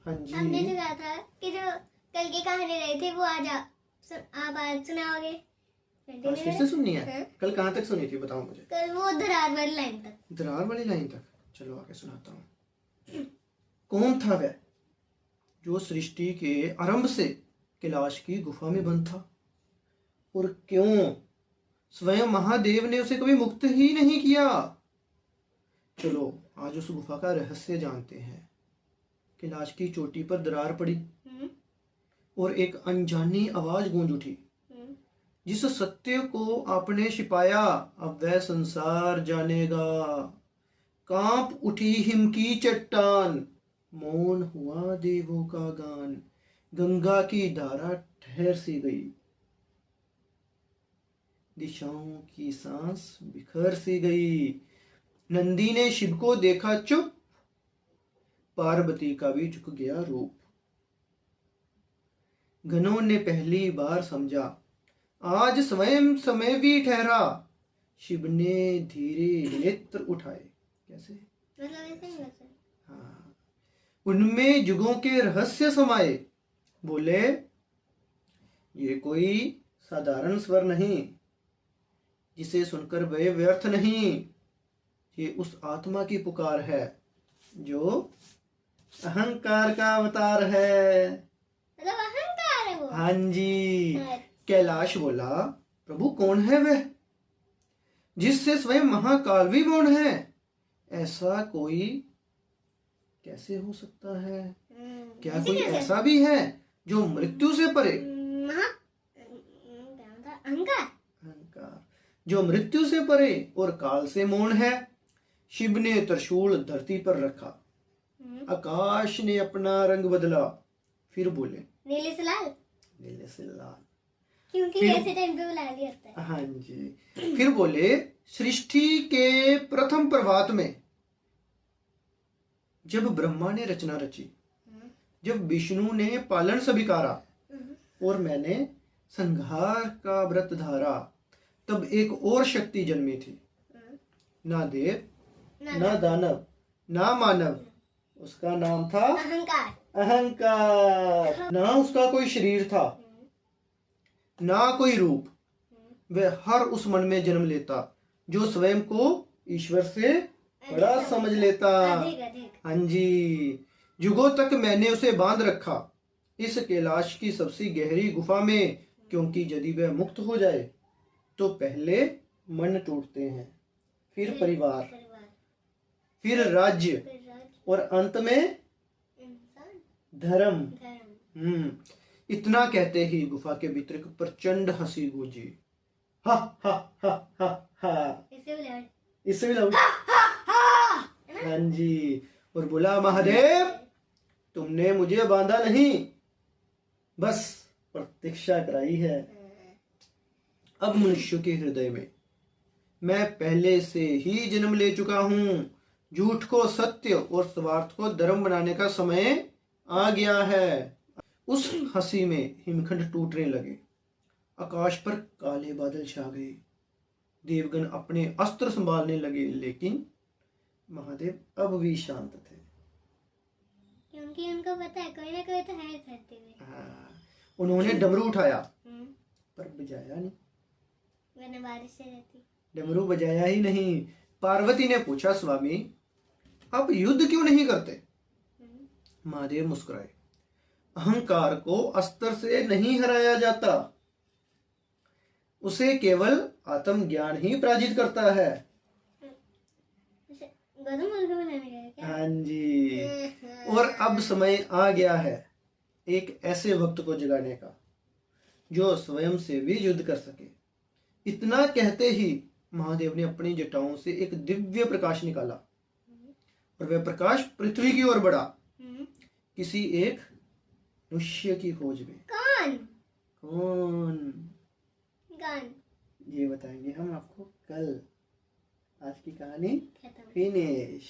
हाँ जी। हमने जो कहा था कि जो कल की कहानी रही थी वो आज आप आज सुनाओगे। आज फिर से सुननी है? हाँ। कल कहाँ तक सुनी थी बताओ मुझे। कल वो दरार वाली लाइन तक। दरार वाली लाइन तक? चलो आगे सुनाता हूँ। कौन था वह जो सृष्टि के आरंभ से कैलाश की गुफा में बंद था, और क्यों स्वयं महादेव ने उसे कभी मुक्त ही नहीं किया? चलो आज उस गुफा का रहस्य जानते हैं। कैलाश की चोटी पर दरार पड़ी और एक अनजानी आवाज गूंज उठी, जिस सत्य को आपने छिपाया अब वह संसार जानेगा। कांप उठी हिम की चट्टान, मौन हुआ देवों का गान, गंगा की धारा ठहर सी गई, दिशाओं की सांस बिखर सी गई। नंदी ने शिव को देखा चुप, पार्वती का भी झुक गया रूप। गणों ने पहली बार समझा, आज स्वयं समय भी ठहरा। शिव ने धीरे नेत्र उठाए। कैसे? मतलब ऐसे ही वैसे। हाँ। उनमें युगों के रहस्य समाये। बोले, ये कोई साधारण स्वर नहीं जिसे सुनकर वे व्यर्थ नहीं, ये उस आत्मा की पुकार है जो अहंकार का अवतार है। मतलब अहंकार है वो। हाँ जी। कैलाश बोला, प्रभु कौन है वह जिससे स्वयं महाकाल भी मौन है? ऐसा कोई कैसे हो सकता है? क्या कोई ऐसा भी है जो मृत्यु से परे? अहंकार। अहंकार जो मृत्यु से परे और काल से मौन है। शिव ने त्रिशूल धरती पर रखा, आकाश ने अपना रंग बदला, फिर बोले, नीले से लाल। नीले से लाल, क्योंकि ऐसे टाइम पे वो लाल ही होता है। हाँ जी। फिर बोले, सृष्टि के प्रथम प्रभात में जब ब्रह्मा ने रचना रची, जब विष्णु ने पालन स्वीकारा और मैंने संहार का व्रत धारा, तब एक और शक्ति जन्मी थी। ना देव, ना दानव, ना मानव, उसका नाम था अहंकार। अहंकार। ना उसका कोई शरीर था, ना कोई रूप। वह हर उस मन में जन्म लेता जो स्वयं को ईश्वर से बड़ा समझ लेता। हाँ जी। युगों तक मैंने उसे बांध रखा इस कैलाश की सबसे गहरी गुफा में, क्योंकि यदि वह मुक्त हो जाए तो पहले मन टूटते हैं, फिर परिवार, फिर राज्य और अंत में धर्म। इतना कहते ही गुफा के भीतर एक प्रचंड हंसी गूंजी। हा हा हा हा हा। इससे भी हाँ जी। और बोला, महादेव तुमने मुझे बांधा नहीं, बस प्रतीक्षा कराई है। अब मनुष्य के हृदय में मैं पहले से ही जन्म ले चुका हूं। झूठ को सत्य और स्वार्थ को धर्म बनाने का समय आ गया है। उस हंसी में हिमखंड टूटने लगे, आकाश पर काले बादल छा गए, देवगण अपने अस्त्र संभालने लगे, लेकिन महादेव अब भी शांत थे, क्योंकि उनको पता है कोई ना कोई तो है धरती में। हाँ। उन्होंने डमरू उठाया पर बजाया नहीं, वरना बारिश से रहती। डमरू बजाया ही नहीं। पार्वती ने पूछा, स्वामी आप युद्ध क्यों नहीं करते? महादेव मुस्कुराए, अहंकार को अस्त्र से नहीं हराया जाता, उसे केवल आत्मज्ञान ही पराजित करता है। हाँ जी। और अब समय आ गया है एक ऐसे वक्त को जगाने का जो स्वयं से भी युद्ध कर सके। इतना कहते ही महादेव ने अपनी जटाओं से एक दिव्य प्रकाश निकाला और वह प्रकाश पृथ्वी की ओर बढ़ा, किसी एक मनुष्य की खोज में। कौन? ये बताएंगे हम आपको कल। आज की कहानी फिनिश।